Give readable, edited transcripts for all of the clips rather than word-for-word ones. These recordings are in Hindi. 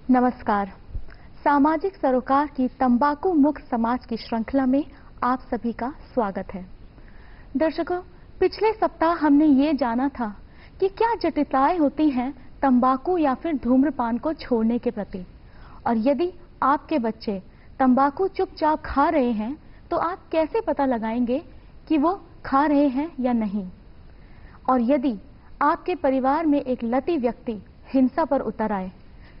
नमस्कार। सामाजिक सरोकार की तंबाकू मुक्त समाज की श्रृंखला में आप सभी का स्वागत है। दर्शकों, पिछले सप्ताह हमने ये जाना था कि क्या जटिलताएं होती हैं तंबाकू या फिर धूम्रपान को छोड़ने के प्रति, और यदि आपके बच्चे तंबाकू चुपचाप खा रहे हैं तो आप कैसे पता लगाएंगे कि वो खा रहे हैं या नहीं, और यदि आपके परिवार में एक लती व्यक्ति हिंसा पर उतर आए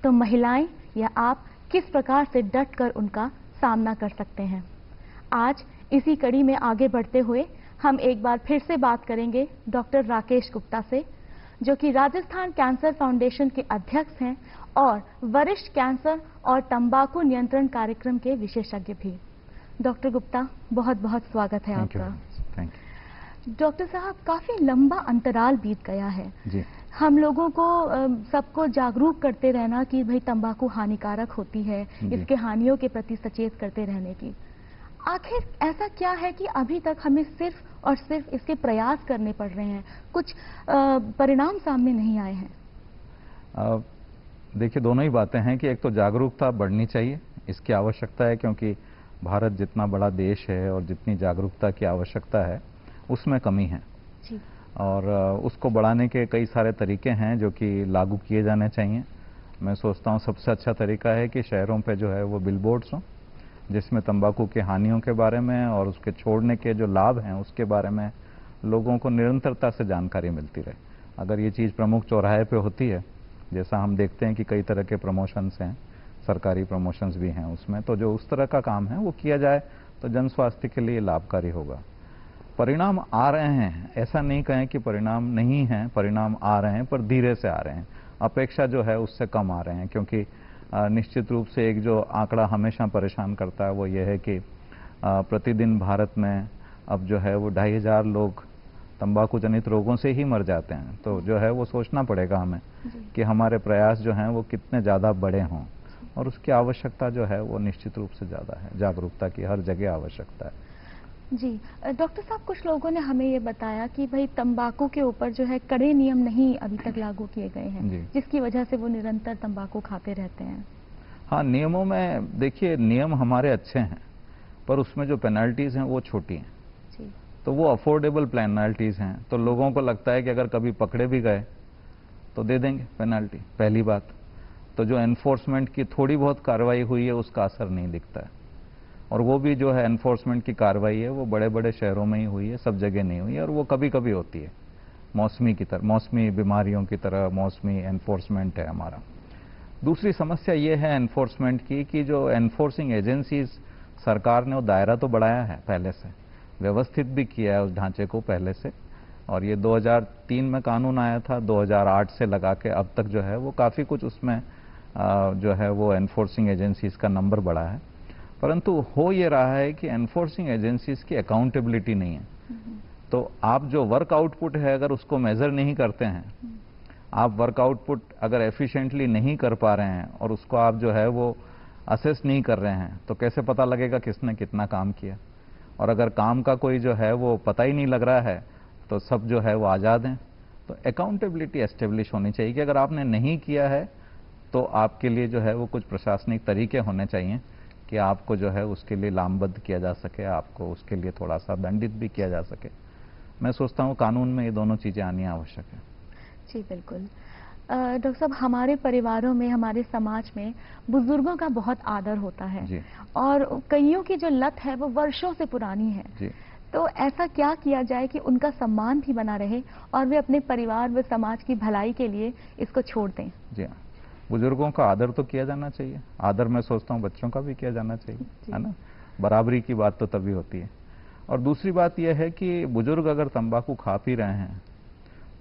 तो महिलाएं या आप किस प्रकार से डटकर उनका सामना कर सकते हैं। आज इसी कड़ी में आगे बढ़ते हुए हम एक बार फिर से बात करेंगे डॉक्टर राकेश गुप्ता से, जो कि राजस्थान कैंसर फाउंडेशन के अध्यक्ष हैं और वरिष्ठ कैंसर और तंबाकू नियंत्रण कार्यक्रम के विशेषज्ञ भी। डॉक्टर गुप्ता, बहुत बहुत स्वागत है आपका। Thank you. डॉक्टर साहब, काफी लंबा अंतराल बीत गया है जी। हम लोगों को सबको जागरूक करते रहना कि भाई तंबाकू हानिकारक होती है, इसके हानियों के प्रति सचेत करते रहने की। आखिर ऐसा क्या है कि अभी तक हमें सिर्फ और सिर्फ इसके प्रयास करने पड़ रहे हैं, कुछ परिणाम सामने नहीं आए हैं? देखिए, दोनों ही बातें हैं कि एक तो जागरूकता बढ़नी चाहिए, इसकी आवश्यकता है, क्योंकि भारत जितना बड़ा देश है और जितनी जागरूकता की आवश्यकता है उसमें कमी है जी। और उसको बढ़ाने के कई सारे तरीके हैं जो कि लागू किए जाने चाहिए। मैं सोचता हूँ सबसे अच्छा तरीका है कि शहरों पे जो है वो बिलबोर्ड्स हों जिसमें तंबाकू की हानियों के बारे में और उसके छोड़ने के जो लाभ हैं उसके बारे में लोगों को निरंतरता से जानकारी मिलती रहे। अगर ये चीज़ प्रमुख चौराहे पे होती है, जैसा हम देखते हैं कि कई तरह के प्रमोशंस हैं, सरकारी प्रमोशंस भी हैं उसमें, तो जो उस तरह का काम है वो किया जाए तो जन स्वास्थ्य के लिए लाभकारी होगा। परिणाम आ रहे हैं, ऐसा नहीं कहें कि परिणाम नहीं है, परिणाम आ रहे हैं, पर धीरे से आ रहे हैं। अपेक्षा जो है उससे कम आ रहे हैं, क्योंकि निश्चित रूप से एक जो आंकड़ा हमेशा परेशान करता है वो ये है कि प्रतिदिन भारत में अब जो है वो 2500 लोग तंबाकू जनित रोगों से ही मर जाते हैं। तो जो है वो सोचना पड़ेगा हमें कि हमारे प्रयास जो हैं वो कितने ज़्यादा बड़े हों, और उसकी आवश्यकता जो है वो निश्चित रूप से ज़्यादा है। जागरूकता की हर जगह आवश्यकता है। जी। डॉक्टर साहब, कुछ लोगों ने हमें ये बताया कि भाई तंबाकू के ऊपर जो है कड़े नियम नहीं अभी तक लागू किए गए हैं, जिसकी वजह से वो निरंतर तंबाकू खाते रहते हैं। हाँ, नियमों में देखिए, नियम हमारे अच्छे हैं पर उसमें जो पेनल्टीज हैं वो छोटी हैं जी। तो वो अफोर्डेबल पेनल्टीज हैं, तो लोगों को लगता है कि अगर कभी पकड़े भी गए तो दे देंगे पेनल्टी। पहली बात तो जो एनफोर्समेंट की थोड़ी बहुत कार्रवाई हुई है उसका असर नहीं दिखता है, और वो भी जो है एनफोर्समेंट की कार्रवाई है वो बड़े बड़े शहरों में ही हुई है, सब जगह नहीं हुई है, और वो कभी कभी होती है मौसमी की तरह, मौसमी बीमारियों की तरह मौसमी एनफोर्समेंट है हमारा। दूसरी समस्या ये है एनफोर्समेंट की कि जो एनफोर्सिंग एजेंसीज, सरकार ने वो दायरा तो बढ़ाया है, पहले से व्यवस्थित भी किया है उस ढांचे को पहले से, और ये 2003 में कानून आया था, 2008 से लगा के अब तक जो है वो काफ़ी कुछ उसमें जो है वो एनफोर्सिंग एजेंसीज का नंबर बढ़ा है। परंतु हो ये रहा है कि एनफोर्सिंग एजेंसीज की अकाउंटेबिलिटी नहीं है। तो आप जो वर्क आउटपुट है अगर उसको मेजर नहीं करते हैं, आप वर्क आउटपुट अगर एफिशिएंटली नहीं कर पा रहे हैं और उसको आप जो है वो असेस नहीं कर रहे हैं, तो कैसे पता लगेगा किसने कितना काम किया। और अगर काम का कोई जो है वो पता ही नहीं लग रहा है तो सब जो है वो आज़ाद हैं। तो अकाउंटेबिलिटी एस्टेब्लिश होनी चाहिए कि अगर आपने नहीं किया है तो आपके लिए जो है वो कुछ प्रशासनिक तरीके होने चाहिए कि आपको जो है उसके लिए लामबद्ध किया जा सके, आपको उसके लिए थोड़ा सा दंडित भी किया जा सके। मैं सोचता हूँ कानून में ये दोनों चीज़ें आनी आवश्यक है। जी बिल्कुल। डॉक्टर साहब, हमारे परिवारों में, हमारे समाज में बुजुर्गों का बहुत आदर होता है जी। और कईयों की जो लत है वो वर्षों से पुरानी है। जी। तो ऐसा क्या किया जाए कि उनका सम्मान भी बना रहे और वे अपने परिवार व समाज की भलाई के लिए इसको छोड़ दें? जी, बुजुर्गों का आदर तो किया जाना चाहिए। आदर मैं सोचता हूँ बच्चों का भी किया जाना चाहिए, है ना। बराबरी की बात तो तभी होती है। और दूसरी बात यह है कि बुजुर्ग अगर तंबाकू खा पी रहे हैं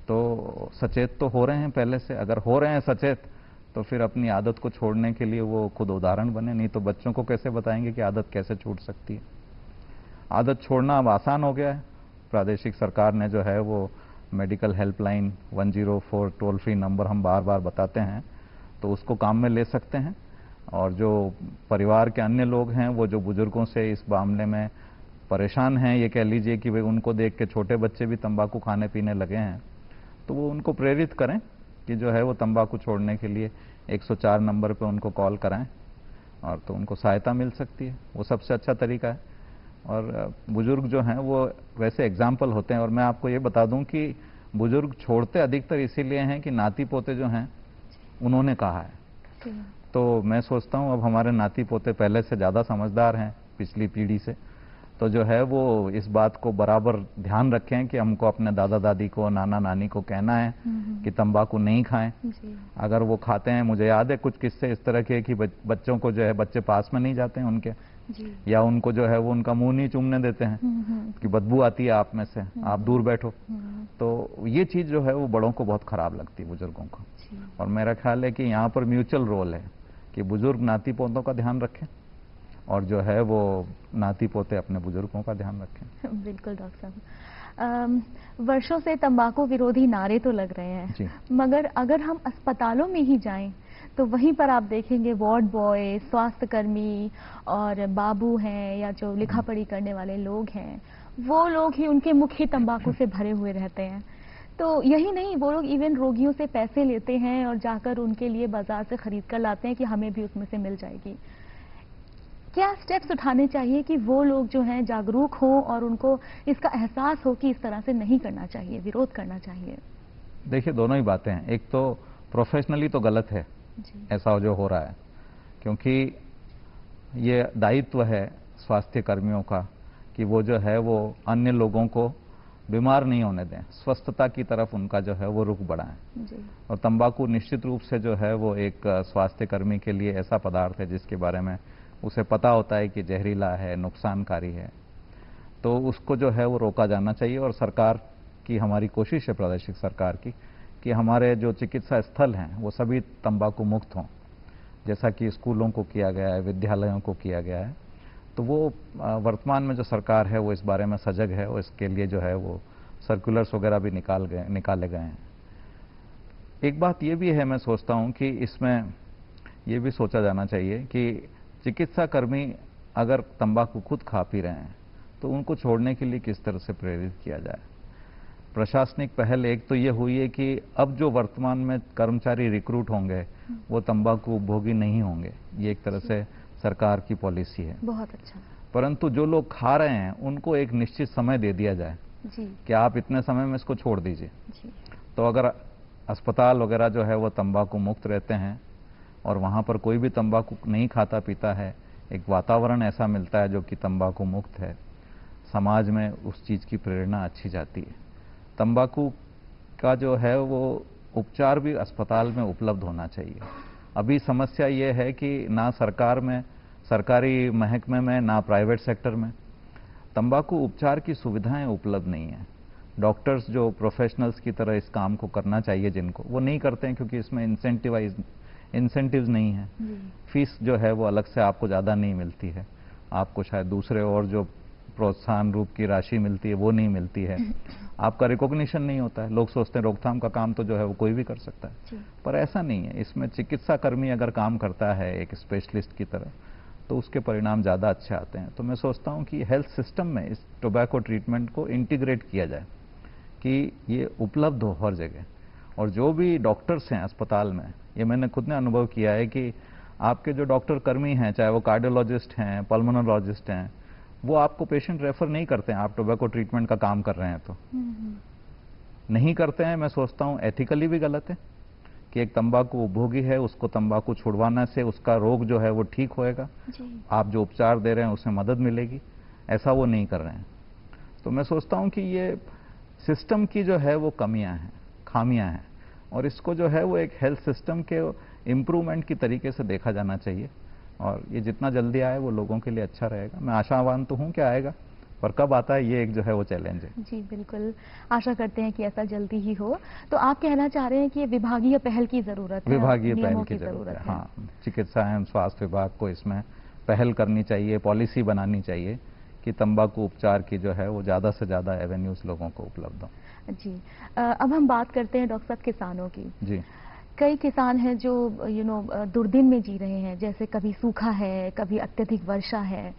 तो सचेत तो हो रहे हैं पहले से। अगर हो रहे हैं सचेत तो फिर अपनी आदत को छोड़ने के लिए वो खुद उदाहरण बने, नहीं तो बच्चों को कैसे बताएंगे कि आदत कैसे छूट सकती है। आदत छोड़ना अब आसान हो गया है। प्रादेशिक सरकार ने जो है वो medical helpline 104 toll free number हम बार बार बताते हैं, तो उसको काम में ले सकते हैं। और जो परिवार के अन्य लोग हैं वो जो बुजुर्गों से इस मामले में परेशान हैं, ये कह लीजिए कि भाई उनको देख के छोटे बच्चे भी तंबाकू खाने पीने लगे हैं, तो वो उनको प्रेरित करें कि जो है वो तंबाकू छोड़ने के लिए 104 नंबर पे उनको कॉल कराएं और तो उनको सहायता मिल सकती है, वो सबसे अच्छा तरीका है। और बुजुर्ग जो हैं वो वैसे एग्जाम्पल होते हैं, और मैं आपको ये बता दूं कि बुजुर्ग छोड़ते अधिकतर इसीलिए हैं कि नाती पोते जो हैं उन्होंने कहा है। तो मैं सोचता हूं अब हमारे नाती पोते पहले से ज़्यादा समझदार हैं पिछली पीढ़ी से, तो जो है वो इस बात को बराबर ध्यान रखें कि हमको अपने दादा दादी को, नाना नानी को कहना है कि तंबाकू नहीं खाएं। अगर वो खाते हैं, मुझे याद है कुछ किस्से इस तरह के कि बच्चों को जो है, बच्चे पास में नहीं जाते हैं उनके, या उनको जो है वो उनका मुंह नहीं चूमने देते हैं कि बदबू आती है आप में से, आप दूर बैठो। तो ये चीज जो है वो बड़ों को बहुत खराब लगती है, बुजुर्गों को। और मेरा ख्याल है कि यहाँ पर म्यूचुअल रोल है कि बुजुर्ग नाती पोतों का ध्यान रखें और जो है वो नाती पोते अपने बुजुर्गों का ध्यान रखें। बिल्कुल डॉक्टर साहब, वर्षों से तंबाकू विरोधी नारे तो लग रहे हैं, मगर अगर हम अस्पतालों में ही जाएं तो वहीं पर आप देखेंगे वार्ड बॉय, स्वास्थ्य कर्मी और बाबू हैं या जो लिखा पढ़ी करने वाले लोग हैं, वो लोग ही, उनके मुख ही तंबाकू से भरे हुए रहते हैं। तो यही नहीं, वो लोग इवन रोगियों से पैसे लेते हैं और जाकर उनके लिए बाजार से खरीद कर लाते हैं कि हमें भी उसमें से मिल जाएगी। क्या स्टेप्स उठाने चाहिए कि वो लोग जो हैं जागरूक हों और उनको इसका एहसास हो कि इस तरह से नहीं करना चाहिए, विरोध करना चाहिए? देखिए, दोनों ही बातें हैं। एक तो प्रोफेशनली तो गलत है ऐसा जो हो रहा है, क्योंकि ये दायित्व है स्वास्थ्य कर्मियों का कि वो जो है वो अन्य लोगों को बीमार नहीं होने दें, स्वस्थता की तरफ उनका जो है वो रुख बढ़ाएं। और तंबाकू निश्चित रूप से जो है वो एक स्वास्थ्य कर्मी के लिए ऐसा पदार्थ है जिसके बारे में उसे पता होता है कि जहरीला है, नुकसानकारी है, तो उसको जो है वो रोका जाना चाहिए। और सरकार की हमारी कोशिश है, प्रादेशिक सरकार की, कि हमारे जो चिकित्सा स्थल हैं वो सभी तंबाकू मुक्त हों, जैसा कि स्कूलों को किया गया है, विद्यालयों को किया गया है। तो वो वर्तमान में जो सरकार है वो इस बारे में सजग है और इसके लिए जो है वो सर्कुलर्स वगैरह भी निकाले गए हैं। एक बात ये भी है, मैं सोचता हूँ कि इसमें ये भी सोचा जाना चाहिए कि चिकित्सा कर्मी अगर तंबाकू खुद खा पी रहे हैं तो उनको छोड़ने के लिए किस तरह से प्रेरित किया जाए। प्रशासनिक पहल एक तो ये हुई है कि अब जो वर्तमान में कर्मचारी रिक्रूट होंगे वो तंबाकू उपभोगी नहीं होंगे, ये एक तरह से सरकार की पॉलिसी है। बहुत अच्छा। परंतु जो लोग खा रहे हैं उनको एक निश्चित समय दे दिया जाए कि आप इतने समय में इसको छोड़ दीजिए। तो अगर अस्पताल वगैरह जो है वो तंबाकू मुक्त रहते हैं और वहां पर कोई भी तंबाकू नहीं खाता पीता है, एक वातावरण ऐसा मिलता है जो कि तंबाकू मुक्त है, समाज में उस चीज की प्रेरणा अच्छी जाती है। तंबाकू का जो है वो उपचार भी अस्पताल में उपलब्ध होना चाहिए। अभी समस्या ये है कि ना सरकार में, सरकारी महकमे में, ना प्राइवेट सेक्टर में तंबाकू उपचार की सुविधाएं उपलब्ध नहीं है। डॉक्टर्स जो प्रोफेशनल्स की तरह इस काम को करना चाहिए जिनको, वो नहीं करते हैं क्योंकि इसमें इंसेंटिव्स नहीं है। फीस जो है वो अलग से आपको ज़्यादा नहीं मिलती है, आपको शायद दूसरे और जो प्रोत्साहन रूप की राशि मिलती है वो नहीं मिलती है, आपका रिकॉग्निशन नहीं होता है। लोग सोचते हैं रोकथाम का काम तो जो है वो कोई भी कर सकता है, पर ऐसा नहीं है। इसमें चिकित्सा कर्मी अगर काम करता है एक स्पेशलिस्ट की तरह तो उसके परिणाम ज़्यादा अच्छे आते हैं। तो मैं सोचता हूँ कि हेल्थ सिस्टम में इस टोबैको ट्रीटमेंट को इंटीग्रेट किया जाए कि ये उपलब्ध हो हर जगह। और जो भी डॉक्टर्स हैं अस्पताल में, ये मैंने खुद ने अनुभव किया है कि आपके जो डॉक्टर कर्मी हैं, चाहे वो कार्डियोलॉजिस्ट हैं, पल्मोनोलॉजिस्ट हैं, वो आपको पेशेंट रेफर नहीं करते हैं आप टोबैको ट्रीटमेंट का काम कर रहे हैं तो नहीं करते हैं। मैं सोचता हूँ एथिकली भी गलत है कि एक तंबाकू उपभोगी है, उसको तंबाकू छुड़वाने से उसका रोग जो है वो ठीक होएगा, आप जो उपचार दे रहे हैं उसमें मदद मिलेगी, ऐसा वो नहीं कर रहे हैं। तो मैं सोचता हूँ कि ये सिस्टम की जो है वो कमियां हैं, खामियां हैं, और इसको जो है वो एक हेल्थ सिस्टम के इम्प्रूवमेंट की तरीके से देखा जाना चाहिए। और ये जितना जल्दी आए वो लोगों के लिए अच्छा रहेगा। मैं आशावान तो हूँ कि आएगा, पर कब आता है ये एक जो है वो चैलेंज है। जी बिल्कुल, आशा करते हैं कि ऐसा जल्दी ही हो। तो आप कहना चाह रहे हैं कि विभागीय पहल की जरूरत है, विभागीय पहल की जरूरत है। हाँ, चिकित्सा एवं स्वास्थ्य विभाग को इसमें पहल करनी चाहिए, पॉलिसी बनानी चाहिए कि तंबाकू उपचार की जो है वो ज़्यादा से ज़्यादा एवेन्यूज लोगों को उपलब्ध हो। जी, अब हम बात करते हैं डॉक्टर साहब किसानों की। जी, कई किसान हैं जो दुर्दिन में जी रहे हैं, जैसे कभी सूखा है, कभी अत्यधिक वर्षा है,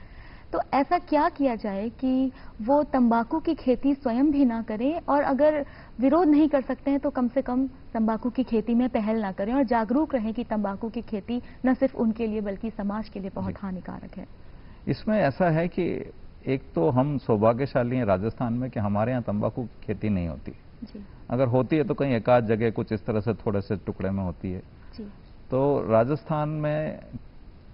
तो ऐसा क्या किया जाए कि वो तंबाकू की खेती स्वयं भी ना करें, और अगर विरोध नहीं कर सकते हैं तो कम से कम तंबाकू की खेती में पहल ना करें और जागरूक रहें कि तंबाकू की खेती न सिर्फ उनके लिए बल्कि समाज के लिए बहुत हानिकारक है? इसमें ऐसा है कि एक तो हम सौभाग्यशाली हैं राजस्थान में कि हमारे यहाँ तंबाकू की खेती नहीं होती। जी। अगर होती है तो कहीं एक आध जगह कुछ इस तरह से थोड़े से टुकड़े में होती है। जी। तो राजस्थान में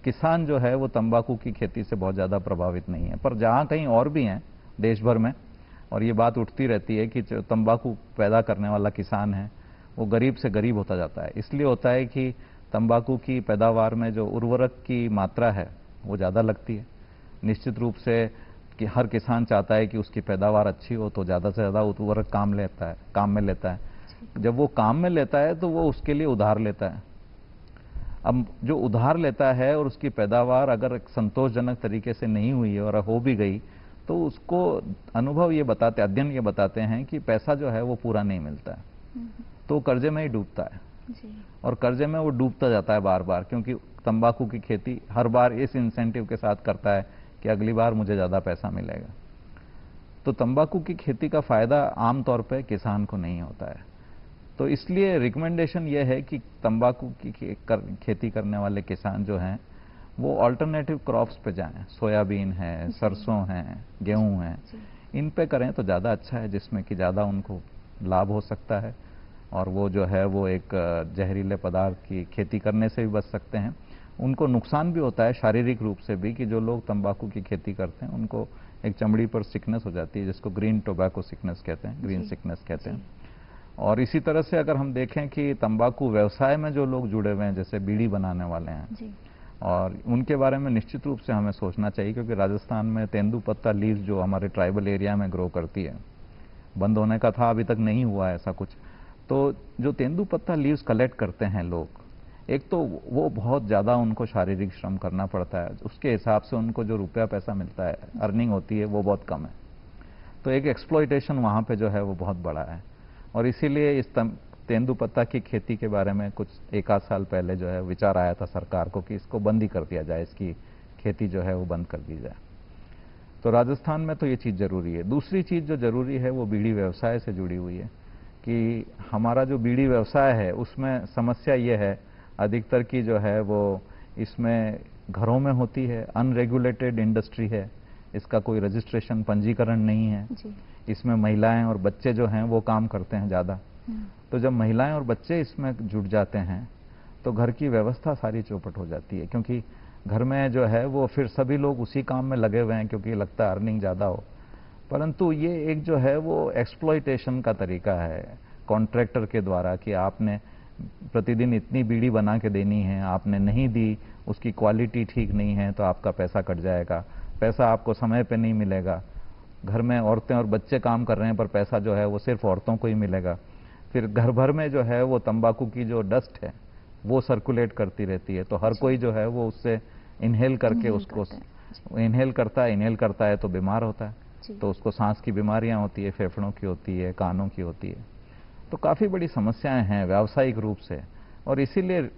किसान जो है वो तंबाकू की खेती से बहुत ज़्यादा प्रभावित नहीं है, पर जहाँ कहीं और भी हैं देश भर में, और ये बात उठती रहती है कि जो तंबाकू पैदा करने वाला किसान है वो गरीब से गरीब होता जाता है। इसलिए होता है कि तंबाकू की पैदावार में जो उर्वरक की मात्रा है वो ज़्यादा लगती है। निश्चित रूप से कि हर किसान चाहता है कि उसकी पैदावार अच्छी हो, तो ज़्यादा से ज़्यादा उर्वरक काम में लेता है। जब वो काम में लेता है तो वो उसके लिए उधार लेता है। अब जो उधार लेता है और उसकी पैदावार अगर संतोषजनक तरीके से नहीं हुई और हो भी गई, तो उसको अध्ययन ये बताते हैं कि पैसा जो है वो पूरा नहीं मिलता है, तो कर्जे में ही डूबता है। जी। और कर्जे में वो डूबता जाता है बार बार, क्योंकि तंबाकू की खेती हर बार इस इंसेंटिव के साथ करता है कि अगली बार मुझे ज़्यादा पैसा मिलेगा। तो तंबाकू की खेती का फायदा आमतौर पर किसान को नहीं होता है। तो इसलिए रिकमेंडेशन ये है कि तंबाकू की खेती करने वाले किसान जो हैं वो अल्टरनेटिव क्रॉप्स पे जाएं। सोयाबीन है, सरसों है, गेहूं है, इन पे करें तो ज़्यादा अच्छा है, जिसमें कि ज़्यादा उनको लाभ हो सकता है और वो जो है वो एक जहरीले पदार्थ की खेती करने से भी बच सकते हैं। उनको नुकसान भी होता है शारीरिक रूप से भी कि जो लोग तंबाकू की खेती करते हैं उनको एक चमड़ी पर सिकनेस हो जाती है, जिसको ग्रीन टोबैको सिकनेस कहते हैं, ग्रीन सिकनेस कहते हैं। और इसी तरह से अगर हम देखें कि तंबाकू व्यवसाय में जो लोग जुड़े हुए हैं, जैसे बीड़ी बनाने वाले हैं जी। और उनके बारे में निश्चित रूप से हमें सोचना चाहिए, क्योंकि राजस्थान में तेंदुपत्ता लीव्स जो हमारे ट्राइबल एरिया में ग्रो करती है, बंद होने का था, अभी तक नहीं हुआ है ऐसा कुछ। तो जो तेंदुपत्ता लीव्स कलेक्ट करते हैं लोग, एक तो वो बहुत ज़्यादा उनको शारीरिक श्रम करना पड़ता है, उसके हिसाब से उनको जो रुपया पैसा मिलता है, अर्निंग होती है, वो बहुत कम है। तो एक एक्सप्लॉयटेशन वहाँ पे जो है वो बहुत बड़ा है, और इसीलिए इस तेंदुपत्ता की खेती के बारे में कुछ एक आध साल पहले जो है विचार आया था सरकार को कि इसको बंद ही कर दिया जाए, इसकी खेती जो है वो बंद कर दी जाए। तो राजस्थान में तो ये चीज़ जरूरी है। दूसरी चीज़ जो जरूरी है वो बीड़ी व्यवसाय से जुड़ी हुई है कि हमारा जो बीड़ी व्यवसाय है उसमें समस्या ये है अधिकतर की जो है वो इसमें घरों में होती है, अनरेगुलेटेड इंडस्ट्री है, इसका कोई रजिस्ट्रेशन पंजीकरण नहीं है जी। इसमें महिलाएं और बच्चे जो हैं वो काम करते हैं ज़्यादा। तो जब महिलाएं और बच्चे इसमें जुट जाते हैं तो घर की व्यवस्था सारी चौपट हो जाती है, क्योंकि घर में जो है वो फिर सभी लोग उसी काम में लगे हुए हैं क्योंकि लगता है अर्निंग ज़्यादा हो। परंतु ये एक जो है वो एक्सप्लॉयटेशन का तरीका है कॉन्ट्रैक्टर के द्वारा कि आपने प्रतिदिन इतनी बीड़ी बना के देनी है, आपने नहीं दी, उसकी क्वालिटी ठीक नहीं है तो आपका पैसा कट जाएगा, पैसा आपको समय पे नहीं मिलेगा। घर में औरतें और बच्चे काम कर रहे हैं पर पैसा जो है वो सिर्फ औरतों को ही मिलेगा। फिर घर भर में जो है वो तंबाकू की जो डस्ट है वो सर्कुलेट करती रहती है, तो हर कोई जो है वो उससे इनहेल करके उसको इनहेल करता है तो बीमार होता है। तो उसको सांस की बीमारियां होती है, फेफड़ों की होती है, कानों की होती है। तो काफ़ी बड़ी समस्याएं हैं व्यावसायिक रूप से, और इसीलिए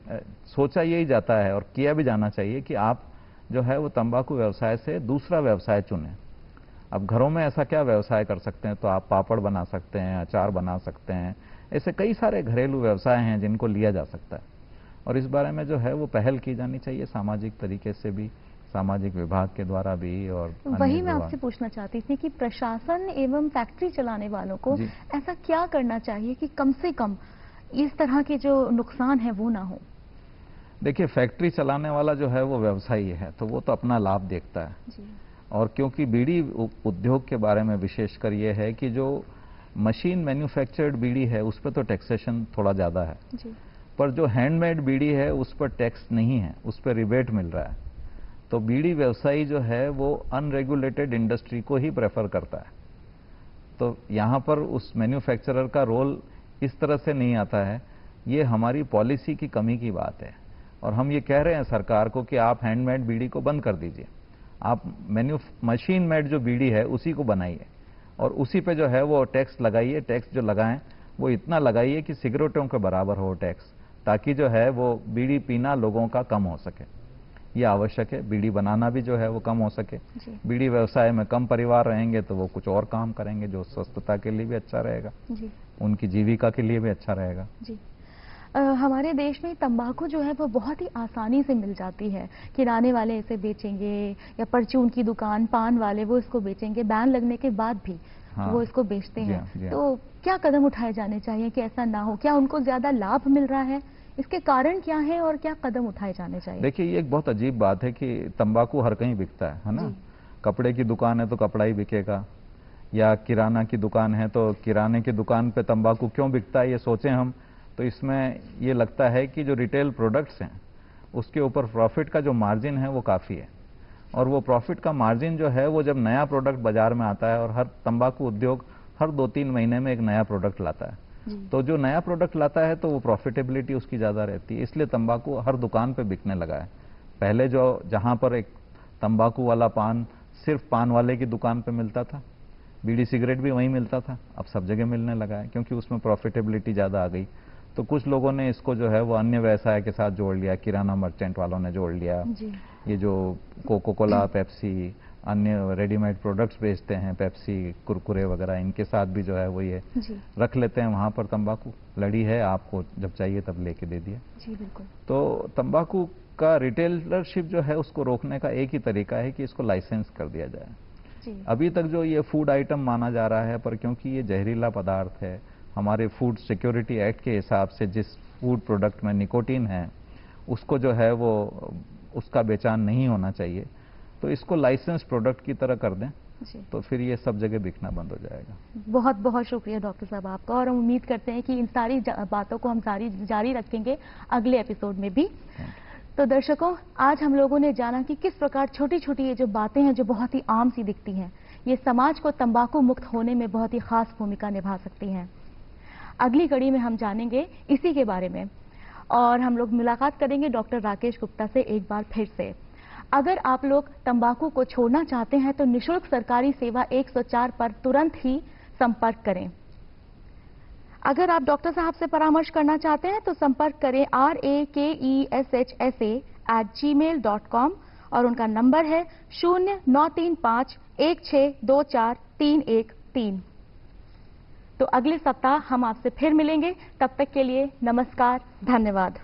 सोचा यही जाता है और किया भी जाना चाहिए कि आप जो है वो तंबाकू व्यवसाय से दूसरा व्यवसाय चुनें। अब घरों में ऐसा क्या व्यवसाय कर सकते हैं, तो आप पापड़ बना सकते हैं, अचार बना सकते हैं, ऐसे कई सारे घरेलू व्यवसाय हैं जिनको लिया जा सकता है, और इस बारे में जो है वो पहल की जानी चाहिए सामाजिक तरीके से भी, सामाजिक विभाग के द्वारा भी। और वही मैं आपसे पूछना चाहती थी कि प्रशासन एवं फैक्ट्री चलाने वालों को ऐसा क्या करना चाहिए कि कम से कम इस तरह के जो नुकसान है वो ना हो। देखिए, फैक्ट्री चलाने वाला जो है वो व्यवसायी है तो वो तो अपना लाभ देखता है जी। और क्योंकि बीड़ी उद्योग के बारे में विशेषकर ये है कि जो मशीन मैन्युफैक्चर्ड बीड़ी है उस पर तो टैक्सेशन थोड़ा ज़्यादा है जी। पर जो हैंडमेड बीड़ी है उस पर टैक्स नहीं है, उस पर रिबेट मिल रहा है। तो बीड़ी व्यवसायी जो है वो अनरेगुलेटेड इंडस्ट्री को ही प्रेफर करता है। तो यहाँ पर उस मैन्युफैक्चरर का रोल इस तरह से नहीं आता है। ये हमारी पॉलिसी की कमी की बात है, और हम ये कह रहे हैं सरकार को कि आप हैंडमेड बीड़ी को बंद कर दीजिए, आप मशीन मेड जो बीड़ी है उसी को बनाइए और उसी पे जो है वो टैक्स लगाइए। टैक्स जो लगाएं वो इतना लगाइए कि सिगरेटों के बराबर हो टैक्स, ताकि जो है वो बीड़ी पीना लोगों का कम हो सके। ये आवश्यक है। बीड़ी बनाना भी जो है वो कम हो सके। जी। बीड़ी व्यवसाय में कम परिवार रहेंगे तो वो कुछ और काम करेंगे जो स्वस्थता के लिए भी अच्छा रहेगा, जी। उनकी जीविका के लिए भी अच्छा रहेगा। जी। हमारे देश में तंबाकू जो है वो बहुत ही आसानी से मिल जाती है। किराने वाले इसे बेचेंगे या परचून की दुकान, पान वाले वो इसको बेचेंगे, बैन लगने के बाद भी हाँ। वो इसको बेचते जी हैं। हाँ, जी हाँ। तो क्या कदम उठाए जाने चाहिए कि ऐसा ना हो? क्या उनको ज्यादा लाभ मिल रहा है? इसके कारण क्या है और क्या कदम उठाए जाने चाहिए? देखिए, ये एक बहुत अजीब बात है कि तंबाकू हर कहीं बिकता है ना। जी। कपड़े की दुकान है तो कपड़ा ही बिकेगा, या किराना की दुकान है तो किराने की दुकान पे तंबाकू क्यों बिकता है, ये सोचें हम तो इसमें ये लगता है कि जो रिटेल प्रोडक्ट्स हैं उसके ऊपर प्रॉफिट का जो मार्जिन है वो काफ़ी है, और वो प्रॉफिट का मार्जिन जो है वो जब नया प्रोडक्ट बाजार में आता है, और हर तंबाकू उद्योग हर 2-3 महीने में एक नया प्रोडक्ट लाता है, तो जो नया प्रोडक्ट लाता है तो वो प्रॉफिटेबिलिटी उसकी ज़्यादा रहती है, इसलिए तंबाकू हर दुकान पे बिकने लगा है। पहले जो जहाँ पर एक तंबाकू वाला पान सिर्फ पान वाले की दुकान पे मिलता था, बीड़ी सिगरेट भी वहीं मिलता था, अब सब जगह मिलने लगा है क्योंकि उसमें प्रॉफिटेबिलिटी ज़्यादा आ गई। तो कुछ लोगों ने इसको जो है वो अन्य व्यवसाय के साथ जोड़ लिया, किराना मर्चेंट वालों ने जोड़ लिया। जी। ये जो कोको कोला, पेप्सी, अन्य रेडीमेड प्रोडक्ट्स बेचते हैं, पेप्सी, कुरकुरे वगैरह, इनके साथ भी जो है वो ये जी। रख लेते हैं वहाँ पर तंबाकू, लड़ी है, आपको जब चाहिए तब लेके दे दिया। जी बिल्कुल। तो तंबाकू का रिटेलरशिप जो है उसको रोकने का एक ही तरीका है कि इसको लाइसेंस कर दिया जाए। जी। अभी तक जो ये फूड आइटम माना जा रहा है, पर क्योंकि ये जहरीला पदार्थ है, हमारे फूड सिक्योरिटी एक्ट के हिसाब से जिस फूड प्रोडक्ट में निकोटीन है उसको जो है वो उसका बेचान नहीं होना चाहिए, तो इसको लाइसेंस प्रोडक्ट की तरह कर दें जी। तो फिर ये सब जगह बिकना बंद हो जाएगा। बहुत बहुत शुक्रिया डॉक्टर साहब आपका, और हम उम्मीद करते हैं कि इन सारी बातों को हम सारी जारी रखेंगे अगले एपिसोड में भी। तो दर्शकों, आज हम लोगों ने जाना कि किस प्रकार छोटी छोटी ये जो बातें हैं जो बहुत ही आम सी दिखती हैं, ये समाज को तंबाकू मुक्त होने में बहुत ही खास भूमिका निभा सकती हैं। अगली कड़ी में हम जानेंगे इसी के बारे में, और हम लोग मुलाकात करेंगे डॉक्टर राकेश गुप्ता से एक बार फिर से। अगर आप लोग तंबाकू को छोड़ना चाहते हैं तो निशुल्क सरकारी सेवा 104 पर तुरंत ही संपर्क करें। अगर आप डॉक्टर साहब से परामर्श करना चाहते हैं तो संपर्क करें rakeshsa@gmail.com, और उनका नंबर है 093516243113। तो अगले सप्ताह हम आपसे फिर मिलेंगे, तब तक के लिए नमस्कार, धन्यवाद।